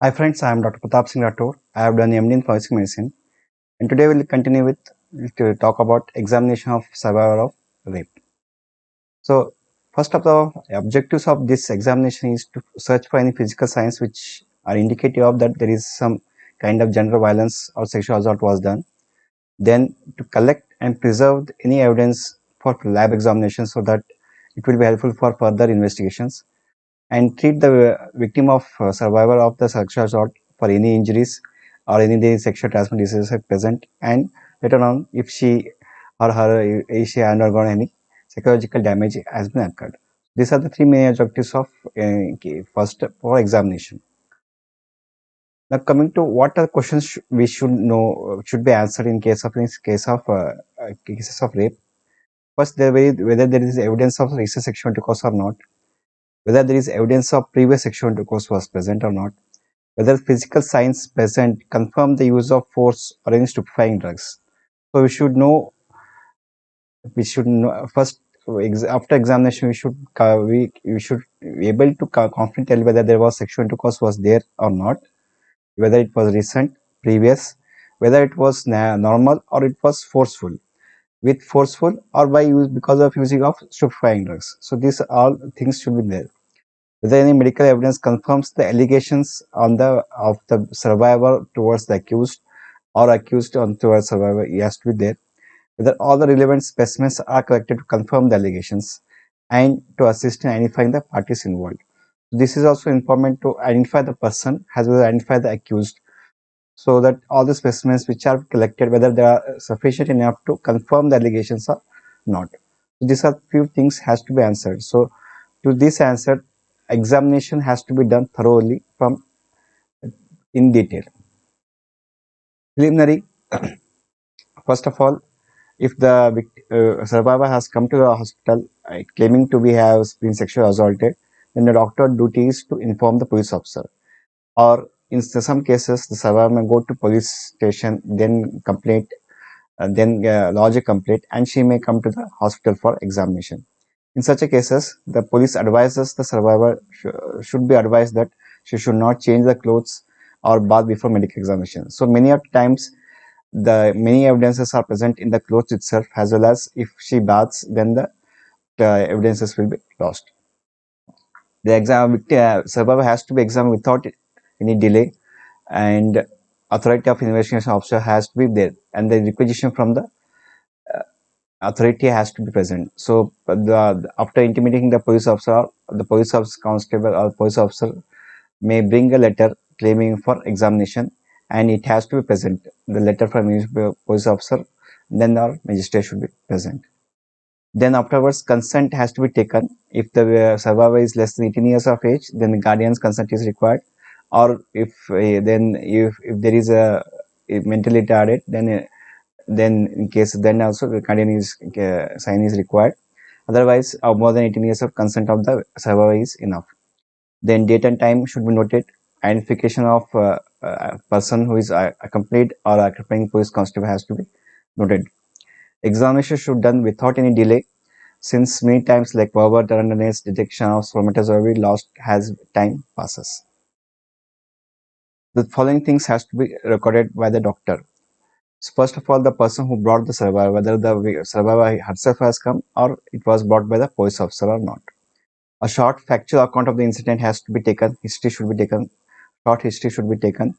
Hi friends, I am Dr. Pratap Singh Rathore. I have done MD in Forensic Medicine, and today we will continue with to talk about examination of survivor of rape. So, first of the objectives of this examination is to search for any physical signs which are indicative of that there is some kind of gender violence or sexual assault was done. Then to collect and preserve any evidence for lab examination so that it will be helpful for further investigations, and treat the victim of survivor of the sexual assault for any injuries or any sexual transmitted diseases are present, and later on if she or her if she undergone any psychological damage has been occurred. These are the three main objectives of first for examination. Now coming to what are questions we should know should be answered in case of cases of rape. First, whether there is evidence of recent sexual intercourse or not, whether there is evidence of previous sexual intercourse was present or not, whether physical signs present confirm the use of force or any stupefying drugs. So we should know first after examination we should be able to confidently tell whether there was sexual intercourse was there or not, whether it was recent, previous, whether it was normal or it was forceful, with forceful or by use because of using of stupefying drugs. So these all things should be there. Whether any medical evidence confirms the allegations on the of the survivor towards the accused or accused on towards survivor, it has to be there. Whether all the relevant specimens are collected to confirm the allegations and to assist in identifying the parties involved. This is also important to identify the person as well as identify the accused, so that all the specimens which are collected, whether they are sufficient enough to confirm the allegations or not. So these are few things has to be answered. So to this answer, examination has to be done thoroughly from in detail. Preliminary, first of all, if the survivor has come to the hospital claiming to be has been sexually assaulted, then the doctor duty is to inform the police officer. Or in some cases, the survivor may go to police station, then complaint, lodge a complaint, and she may come to the hospital for examination. In such a cases, the police advises the survivor should be advised that she should not change the clothes or bath before medical examination. So many of times the many evidences are present in the clothes itself, as well as if she baths, then the evidences will be lost. The survivor has to be examined without any delay, and authority of investigation officer has to be there, and the requisition from the authority has to be present. So after intimating the police officer, the police officer constable or police officer may bring a letter claiming for examination, and it has to be present. The letter from police officer, then our magistrate should be present. Then afterwards, consent has to be taken. If the survivor is less than 18 years of age, then the guardian's consent is required. Or if there is a mentally retarded, then in case then also the guardian is sign is required. Otherwise, more than 18 years of consent of the survivor is enough. Then date and time should be noted. Identification of person who is accompanied or accompanying police constable has to be noted. Examination should be done without any delay, since many times like verbal tenderness, detection of spermatozoa lost as time passes. The following things has to be recorded by the doctor. So first of all, the person who brought the survivor, whether the survivor herself has come or it was brought by the police officer or not. A short factual account of the incident has to be taken. History should be taken. Short history should be taken.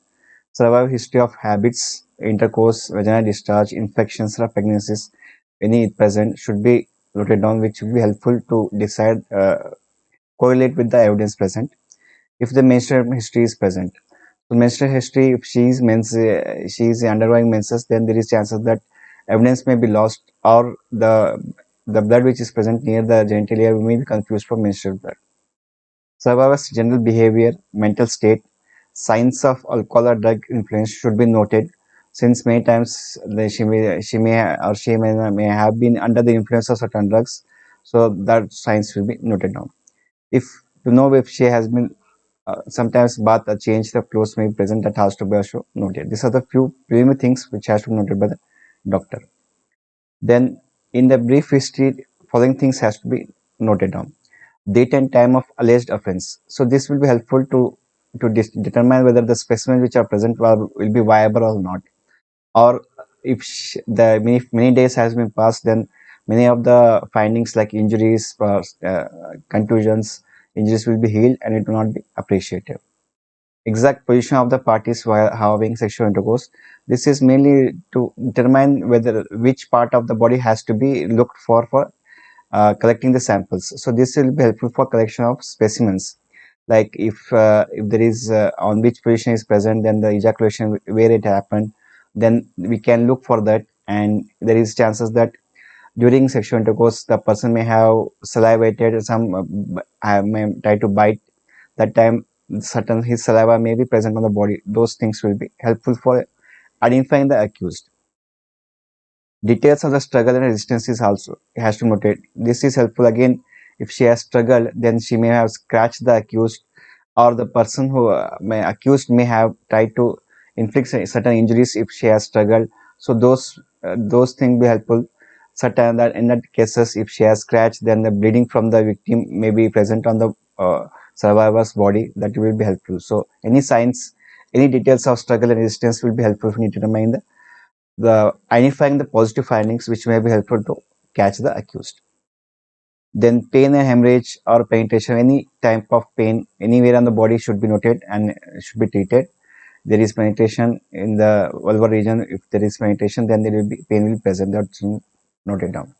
Survivor history of habits, intercourse, vaginal discharge, infections, or pregnancies, any present should be noted down, which will be helpful to decide, correlate with the evidence present. If the menstrual history is present, so menstrual history, if she is undergoing menses, then there is chances that evidence may be lost, or the blood which is present near the genitalia may be confused for menstrual blood. Survivor's general behavior, mental state, signs of alcohol or drug influence should be noted, since many times she may have been under the influence of certain drugs, so that signs will be noted down. If to know if she has been sometimes bath or change the clothes may be present, that has to be also noted. These are the few preliminary things which has to be noted by the doctor. Then in the brief history, following things has to be noted down. Date and time of alleged offense. So this will be helpful to to determine whether the specimens which are present will be viable or not, or if the many days has been passed, then many of the findings like injuries, contusions, injuries will be healed and it will not be appreciated. Exact position of the parties while having sexual intercourse. This is mainly to determine whether which part of the body has to be looked for collecting the samples. So this will be helpful for collection of specimens. Like if there is on which position is present, then the ejaculation where it happened, then we can look for that. And there is chances that during sexual intercourse, the person may have salivated, some may try to bite. That time, certain his saliva may be present on the body. Those things will be helpful for identifying the accused. Details of the struggle and resistance is also has to notate. This is helpful again. If she has struggled, then she may have scratched the accused, or the person who may accused may have tried to inflict certain injuries if she has struggled. So those things be helpful. Certain that in that cases, if she has scratched, then the bleeding from the victim may be present on the survivor's body. That will be helpful. So any signs, any details of struggle and resistance will be helpful for you to determine the identifying the positive findings which may be helpful to catch the accused. Then pain and hemorrhage or penetration, any type of pain anywhere on the body should be noted and should be treated. There is penetration in the vulvar region. If there is penetration, then there will be pain will be present. That's noted down.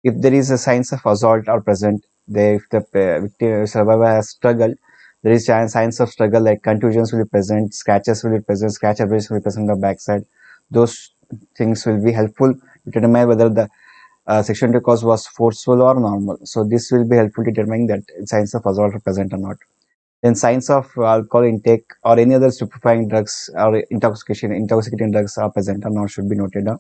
If there is a signs of assault are present, if the victim survivor has struggled, there is signs of struggle like contusions will be present, scratches will be present, scratch abrasions will be present on the backside. Those things will be helpful to determine whether the sexual intercourse was forceful or normal. So this will be helpful to determining that signs of assault are present or not. Then signs of alcohol intake or any other stupefying drugs or intoxicating drugs are present or not should be noted down.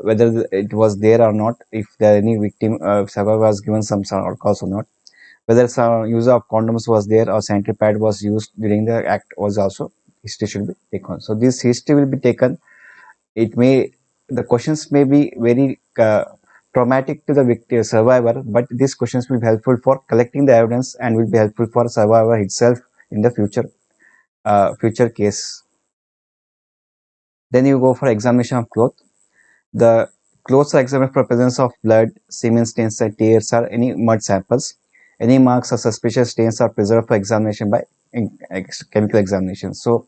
Whether it was there or not, if there any victim survivor was given some alcohol or not, whether some use of condoms was there or sanitary pad was used during the act was also history should be taken. So this history will be taken. It may the questions may be very traumatic to the victim survivor, but these questions will be helpful for collecting the evidence and will be helpful for survivor itself in the future case. Then you go for examination of cloth. The clothes are examined for presence of blood, semen stains, tears, or any mud samples. Any marks or suspicious stains are preserved for examination by chemical examination. So,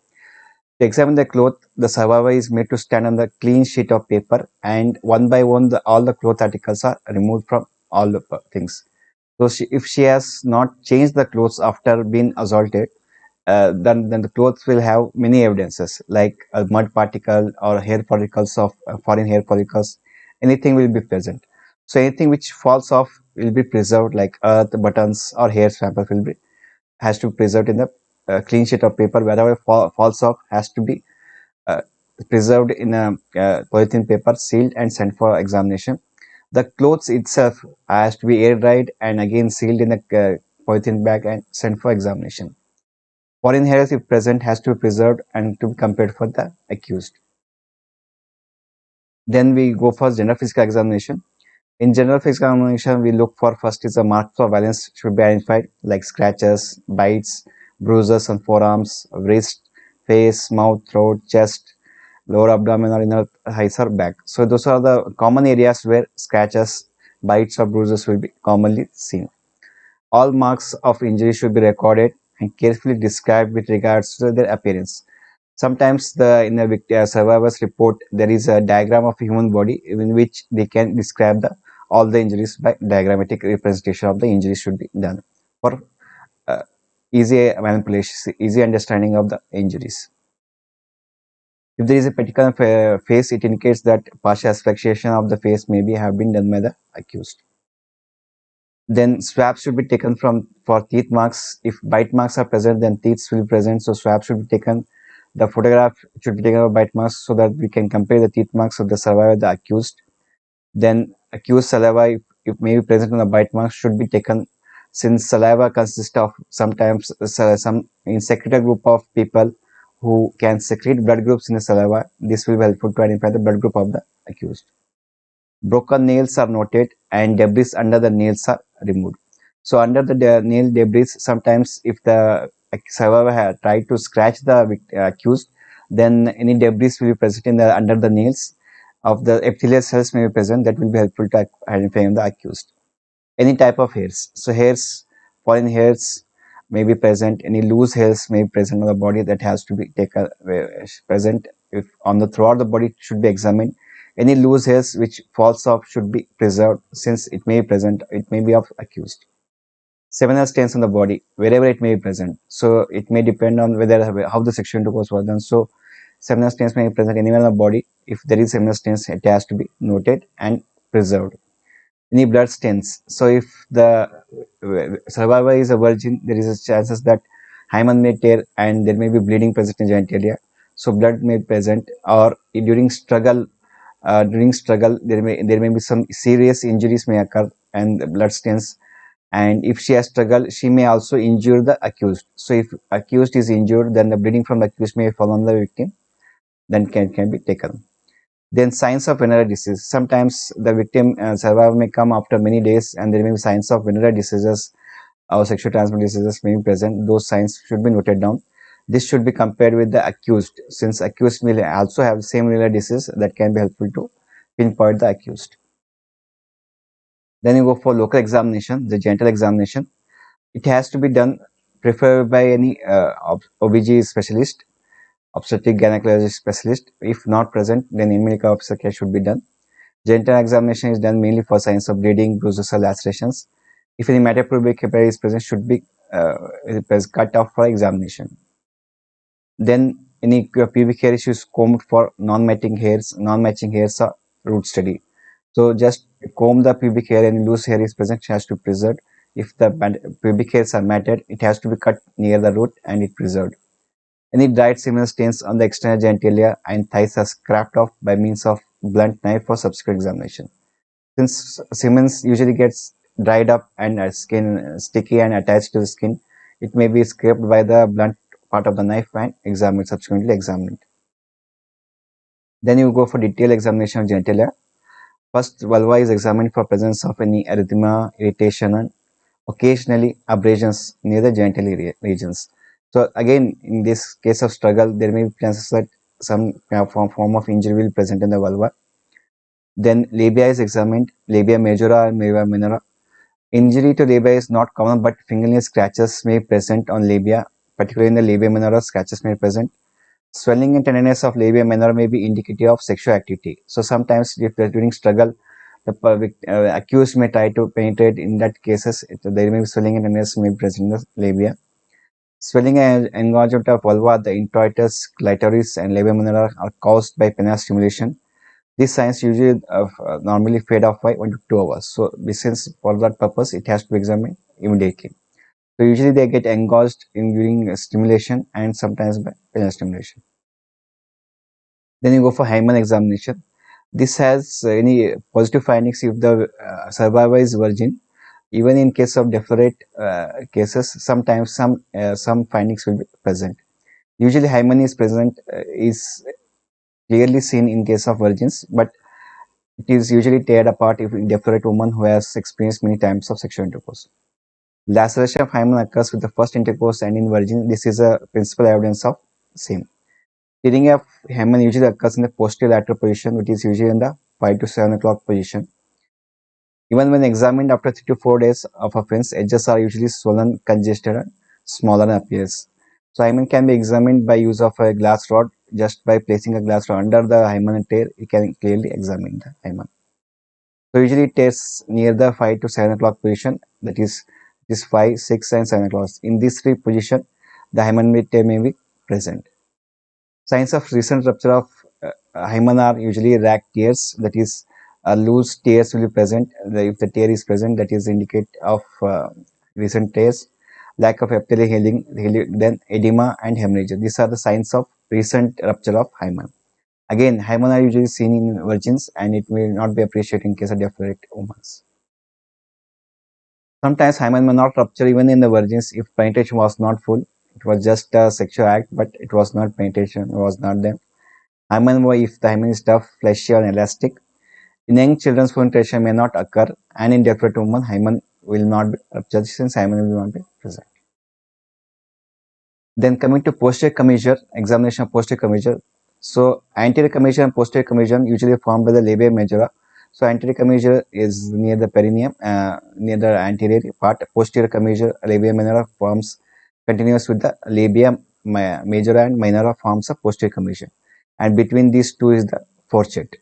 to examine the cloth, the survivor is made to stand on the clean sheet of paper, and one by one, all the cloth articles are removed from all the things. So, if she has not changed the clothes after being assaulted, then the clothes will have many evidences like a mud particle or hair follicles of foreign hair follicles. Anything will be present. So anything which falls off will be preserved, like earth, buttons, or hair sample will be has to be preserved in the clean sheet of paper. Whatever falls off has to be uh, preserved in a polythene paper, sealed and sent for examination. The clothes itself has to be air dried and again sealed in a polythene bag and sent for examination. Foreign hairs, if present, has to be preserved and to be compared for the accused. Then we go for general physical examination. In general physical examination, we look for first is the marks of violence should be identified like scratches, bites, bruises on forearms, wrist, face, mouth, throat, chest, lower abdomen or inner thighs or back. So those are the common areas where scratches, bites or bruises will be commonly seen. All marks of injury should be recorded and carefully described with regards to their appearance. Sometimes in the survivor's report, there is a diagram of a human body in which they can describe all the injuries by diagrammatic representation of the injuries should be done for uh, easy manipulation, easy understanding of the injuries. If there is a particular face, it indicates that partial asphyxiation of the face may have been done by the accused. Then swabs should be taken from for teeth marks. If bite marks are present, then teeth will be present. So swabs should be taken. The photograph should be taken of bite marks so that we can compare the teeth marks of the survivor, the accused. Then accused saliva, if may be present on the bite marks, should be taken. Since saliva consists of sometimes some in secreted group of people who can secrete blood groups in the saliva, this will be helpful to identify the blood group of the accused. Broken nails are noted and debris under the nails are removed. So under the nail debris, sometimes if the survivor had tried to scratch the accused, then any debris will be present in the under the nails of the epithelial cells may be present that will be helpful to identify the accused. Any type of hairs. So hairs, foreign hairs may be present. Any loose hairs may be present on the body that has to be taken present. If on the throughout the body should be examined. Any loose hairs which falls off should be preserved since it may be present. It may be of accused. Seminal stains on the body wherever it may be present. So it may depend on whether how the sexual intercourse was done. So seminal stains may be present anywhere on the body. If there is seminal stains, it has to be noted and preserved. Any blood stains. So if the survivor is a virgin, there is a chances that hymen may tear and there may be bleeding present in genitalia. So blood may be present, or during struggle there may be some serious injuries may occur and blood stains. And if she has struggled, she may also injure the accused. So if accused is injured, then the bleeding from the accused may fall on the victim, then can be taken. Then signs of venereal disease. Sometimes the victim survivor may come after many days and there may be signs of venereal diseases or sexual transmitted diseases may be present. Those signs should be noted down. This should be compared with the accused, since accused may also have the same venereal disease that can be helpful to pinpoint the accused. Then you go for local examination, the genital examination. It has to be done preferred by any OBG specialist, obstetric gynecology specialist. If not present, then medical officer care should be done. Genital examination is done mainly for signs of bleeding, bruises, or lacerations. If any metapubic hair is present, should be cut off for examination. Then any pubic hair is combed for non-matching hairs. Non-matching hairs are root study. So just comb the pubic hair and loose hair is present, has to be preserved. If the pubic hairs are matted, it has to be cut near the root and it preserved. Any dried seminal stains on the external genitalia and thighs are scraped off by means of blunt knife for subsequent examination. Since semen usually gets dried up and skin sticky and attached to the skin, it may be scraped by the blunt part of the knife and subsequently examined. Then you go for detailed examination of genitalia. First, vulva is examined for presence of any erythema, irritation, and occasionally abrasions near the genital regions. So again, in this case of struggle, there may be chances that some form of injury will present in the vulva. Then labia is examined, labia majora and labia minora. Injury to labia is not common, but fingernail scratches may present on labia, particularly in the labia minora, scratches may present. Swelling and tenderness of labia minora may be indicative of sexual activity. So sometimes if during struggle, the accused may try to penetrate. In that cases, there may be swelling and tenderness may be present in the labia. Swelling and engorgement of vulva, the introitus, clitoris, and labia minora are caused by penile stimulation. These signs usually normally fade off by 1 to 2 hours. So, since for that purpose, it has to be examined immediately. So, usually they get engorged during stimulation and sometimes by penile stimulation. Then you go for hymen examination. This has any positive findings if the survivor is virgin. Even in case of deferrate cases, sometimes some findings will be present. Usually, hymen is present is clearly seen in case of virgins, but it is usually teared apart if indefinite woman who has experienced many times of sexual intercourse. Laceration of hymen occurs with the first intercourse and in virgin. This is a principal evidence of same. Tearing of hymen usually occurs in the posterior lateral position, which is usually in the 5 to 7 o'clock position. Even when examined after 3 to 4 days of offense, edges are usually swollen, congested, and smaller in appearance. So hymen can be examined by use of a glass rod. Just by placing a glass rod under the hymen tear, you can clearly examine the hymen. So usually it tears near the 5 to 7 o'clock position, that is 5, 6 and 7 o'clock. In these three positions, the hymen tear may be present. Signs of recent rupture of hymen are usually rack tears, that is loose tears will be present. If the tear is present, that is indicate of recent tears. Lack of epithelial healing, then edema and hemorrhage. These are the signs of recent rupture of hymen. Again, hymen are usually seen in virgins and it may not be appreciated in case of deferrate women. Sometimes hymen may not rupture even in the virgins if penetration was not full. It was just a sexual act, but it was not penetration, it was not there. Hymen, if the hymen is tough, fleshy or elastic. In young children's penetration may not occur, and in deferrate women, hymen will not be ruptured since hymen will not be present. Then coming to posterior commissure, examination of posterior commissure. So anterior commissure and posterior commissure usually formed by the labia majora. So anterior commissure is near the perineum, near the anterior part. Posterior commissure, labia minora forms continuous with the labia majora and minora forms of posterior commissure. And between these two is the fourchette.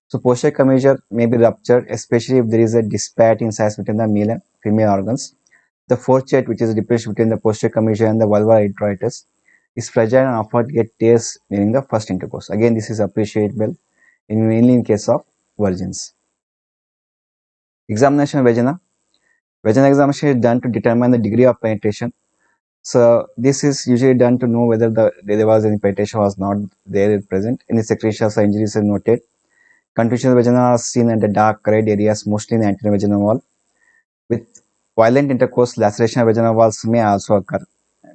So posterior commissure may be ruptured, especially if there is a disparity in size between the male and female organs. The fourchette, which is the difference between the posterior commissure and the vulvar introitus, is fragile and often get tears during the first intercourse. Again, this is appreciable mainly in case of virgins. Examination of vagina. Vaginal examination is done to determine the degree of penetration. So this is usually done to know whether there was any penetration was not there present. Any secretions or injuries are noted. Contusions of the vagina are seen at the dark red areas, mostly in the anterior vaginal wall. With violent intercourse, laceration of vaginal walls may also occur.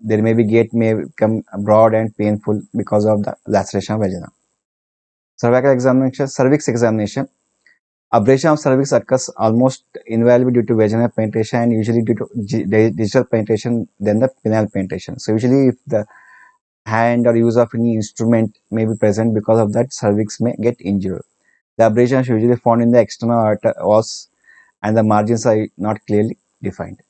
There may be gait may become broad and painful because of the laceration of vagina. Cervical examination, cervix examination. Abrasion of cervix occurs almost invariably due to vaginal penetration and usually due to digital penetration than the penile penetration. So usually if the hand or use of any instrument may be present, because of that cervix may get injured. The abrasion is usually found in the external walls and the margins are not clearly defined.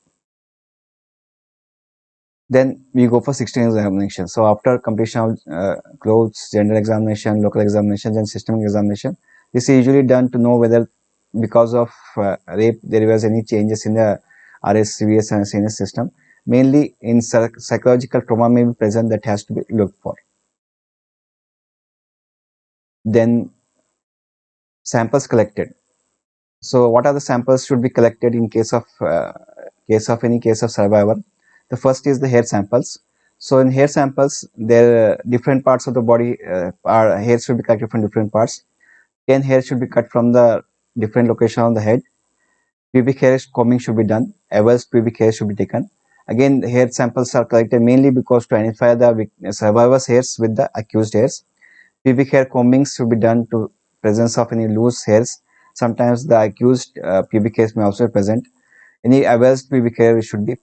Then we go for 16 examination. So after completion of clothes, gender examination, local examination, and systemic examination, this is usually done to know whether because of rape there was any changes in the RS, and CNS system. Mainly in psychological trauma may be present that has to be looked for. Then samples collected. So what are the samples should be collected in case of any case of survivor? The first is the hair samples. So in hair samples, there different parts of the body are hair should be collected from different parts. 10 hair should be cut from the different location on the head. Pubic hair combing should be done. Avals pubic hair should be taken. Again, the hair samples are collected mainly because to identify the survivor's hairs with the accused hairs. Pubic hair combings should be done to presence of any loose hairs. Sometimes the accused pubic hairs may also be present. Any avals pubic hair should be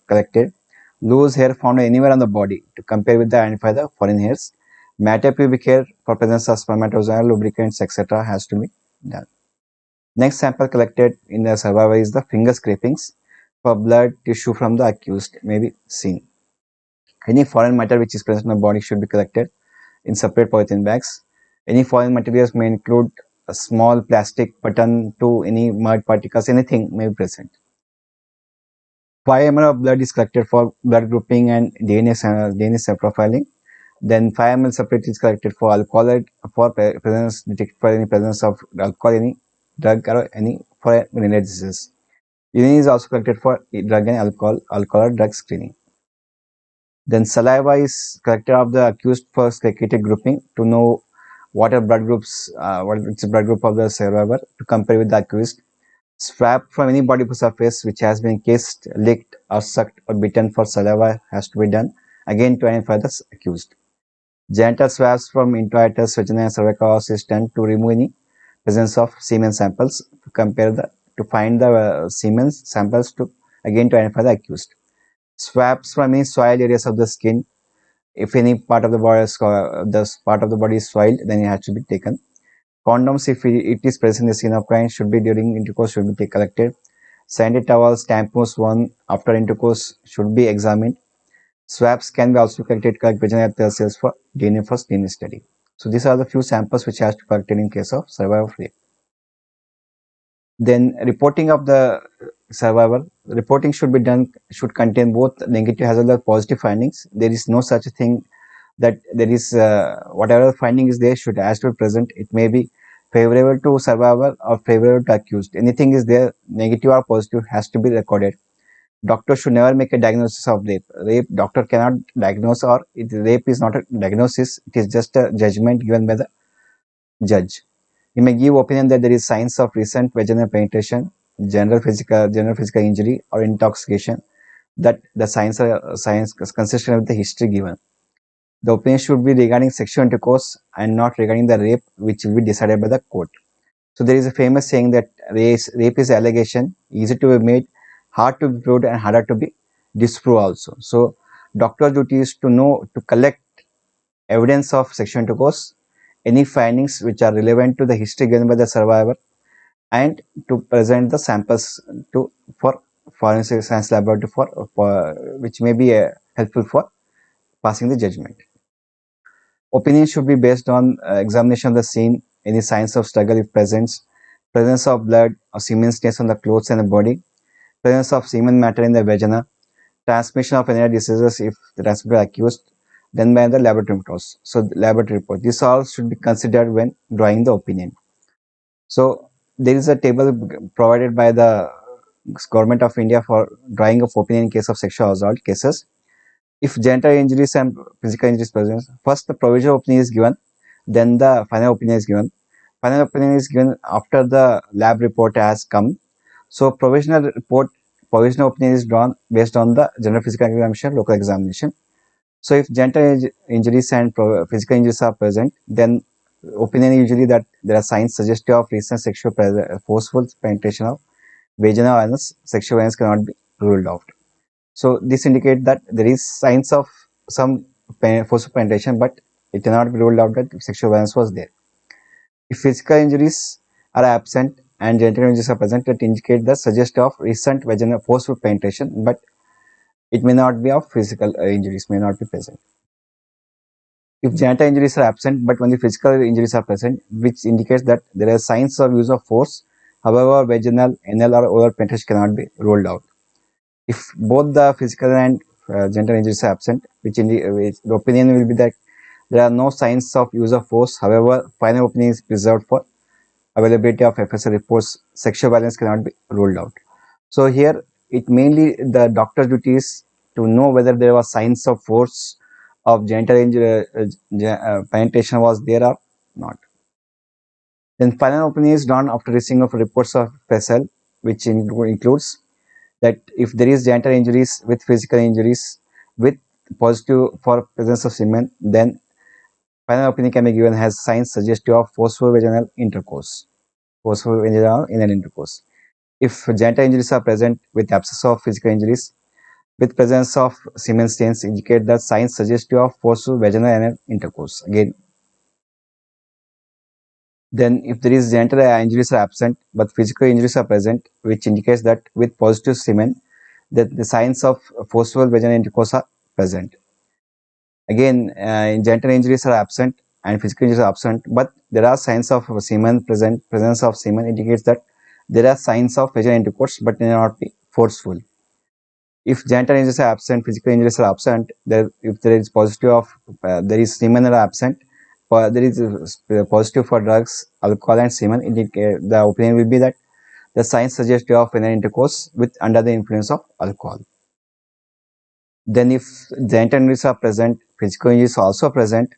collected. Loose hair found anywhere on the body to compare with the identify the foreign hairs. Matter pubic hair for presence of spermatozoa, lubricants, etc. has to be done. Next sample collected in the survivor is the finger scrapings for blood tissue from the accused may be seen. Any foreign matter which is present in the body should be collected in separate polythene bags. Any foreign materials may include a small plastic button to any mud particles, anything may be present. 5 ml of blood is collected for blood grouping and DNA profiling. Then 5 ml separate is collected for alcohol for presence detect for any presence of alcohol, any drug or any for renal disease. Urine is also collected for drug and alcohol or drug screening. Then saliva is collected of the accused for secreted grouping to know what are blood groups, what is the blood group of the survivor to compare with the accused. Swab from any body surface which has been kissed, licked, or sucked or bitten for saliva has to be done again to identify the accused. Genital swabs from introitus, vagina, and cervical is done to remove any presence of semen samples to compare the to find the semen samples to again to identify the accused. Swabs from any soiled areas of the skin. If any part of the body is soiled, then it has to be taken. Condoms, if it is present in the scene of crime, should be during intercourse should be collected. Sandy towels, tampons worn after intercourse should be examined. Swabs can be also collected collect vaginal cells for DNA for screening study. So these are the few samples which has to be collected in case of survival of rape. Then reporting of the survivor. Reporting should contain both negative as well as positive findings. There is no such a thing that there is whatever the finding is there should has to be present. It may be favorable to survivor or favorable to accused. Anything is there, negative or positive, has to be recorded. Doctor should never make a diagnosis of rape. Doctor cannot diagnose, or rape is not a diagnosis. It is just a judgment given by the judge. He may give opinion that there is signs of recent vaginal penetration, general physical injury, or intoxication. That the signs are consistent with the history given. The opinion should be regarding sexual intercourse and not regarding the rape, which will be decided by the court. So there is a famous saying that rape is allegation, easy to be made, hard to be proved, and harder to be disproved also. So Doctor's duty is to know to collect evidence of sexual intercourse, any findings which are relevant to the history given by the survivor, and to present the samples to for forensic science laboratory for which may be helpful for passing the judgment. Opinion should be based on examination of the scene, any signs of struggle if present, presence of blood or semen stains on the clothes and the body, presence of semen matter in the vagina, transmission of any diseases if the transmitter accused, then by the laboratory reports. So the laboratory report. This all should be considered when drawing the opinion. So there is a table provided by the government of India for drawing of opinion in case of sexual assault cases. If genital injuries and physical injuries present, first the provisional opinion is given, then the final opinion is given. Final opinion is given after the lab report has come. So provisional opinion is drawn based on the general physical examination, local examination. So if genital injuries and physical injuries are present, then opinion usually that there are signs suggestive of recent sexual forceful penetration of vaginal anus, sexual violence cannot be ruled out. So this indicates that there is signs of some forceful penetration, but it cannot be ruled out that sexual violence was there. If physical injuries are absent and genital injuries are present, it indicates the suggestion of recent vaginal forceful penetration, but it may not be of physical injuries, may not be present. If genital injuries are absent, but only physical injuries are present, which indicates that there are signs of use of force, however, vaginal, anal, or oral penetration cannot be ruled out. If both the physical and genital injuries are absent, which the opinion will be that there are no signs of use of force, however, final opinion is preserved for availability of FSR reports, sexual violence cannot be ruled out. So here, it mainly the doctor's duty is to know whether there was signs of force of genital injury, penetration was there or not. Then final opinion is done after receiving of reports of FSL, which includes that if there is genital injuries with physical injuries with positive for presence of semen, then final opinion can be given as signs suggestive of forceful vaginal intercourse. Forceful vaginal anal intercourse. If genital injuries are present with absence of physical injuries, with presence of semen stains indicate that signs suggestive of forceful vaginal anal intercourse. Again, then if there is genital injuries are absent but physical injuries are present, which indicates that with positive semen, that the signs of forceful vaginal intercourse are present. Again, genital injuries are absent and physical injuries are absent, but there are signs of semen present. Presence of semen indicates that there are signs of vaginal intercourse, but they may not be forceful. If genital injuries are absent, physical injuries are absent, if there is positive of there is semen are absent, there is positive for drugs, alcohol, and semen. The opinion will be that the signs suggestive of vaginal intercourse with under the influence of alcohol. Then if genital injuries are present, physical injuries are also present,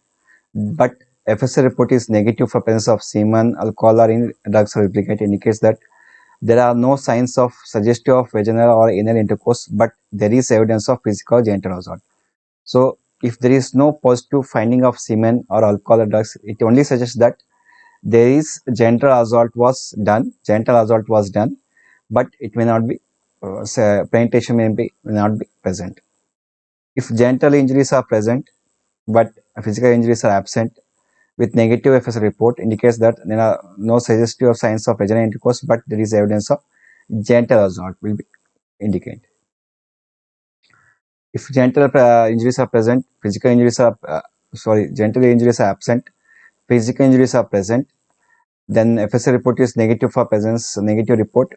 but FSA report is negative for presence of semen, alcohol, or in drugs or lubricant indicates that there are no signs of suggestive of vaginal or anal intercourse, but there is evidence of physical genital assault. So if there is no positive finding of semen or alcohol or drugs, it only suggests that there is genital assault was done, but it may not be penetration may not be present. If genital injuries are present, but physical injuries are absent, with negative FS report indicates that there are no suggestive signs of vaginal intercourse, but there is evidence of genital assault will be indicate. If genital injuries are present, physical injuries are genital injuries are absent, physical injuries are present, then FSA report is negative for presence, negative report.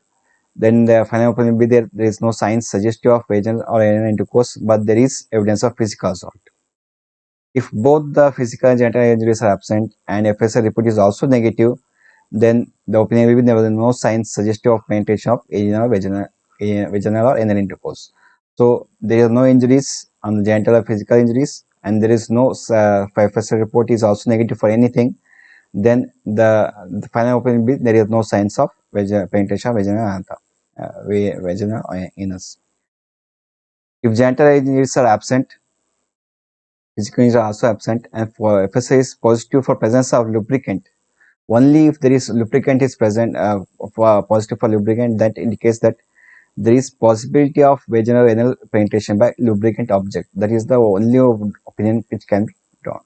Then the final opinion will be there is no signs suggestive of vaginal or anal intercourse, but there is evidence of physical assault. If both the physical and genital injuries are absent and FSA report is also negative, then the opinion will be there no signs suggestive of penetration of anal, vaginal or anal intercourse. So there is no injuries on the genital or physical injuries, and there is no FSA report is also negative for anything. Then the final opinion will be there is no signs of penetration of vaginal anus. If genital injuries are absent, physical injuries are also absent, and for FSA is positive for presence of lubricant. Only if there is lubricant is present, positive for lubricant, that indicates that there is possibility of vaginal anal penetration by lubricant object. That is the only opinion which can be drawn.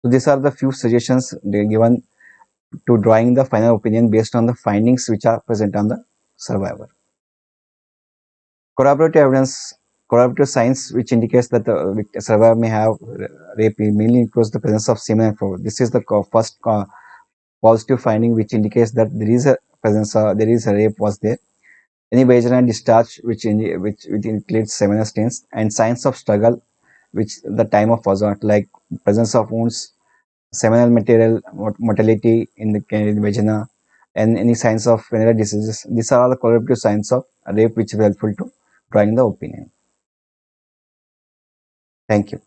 So these are the few suggestions they given to drawing the final opinion based on the findings which are present on the survivor. Corroborative evidence, corroborative science which indicates that the survivor may have rape mainly includes the presence of semen and fluid. This is the first positive finding which indicates that there is a presence, there is a rape was there. Any vaginal discharge which includes seminal stains and signs of struggle, which the time of was not like presence of wounds, seminal material mortality in the vagina, and any signs of venereal diseases. These are all the corroborative signs of rape which is helpful to drawing the opinion. Thank you.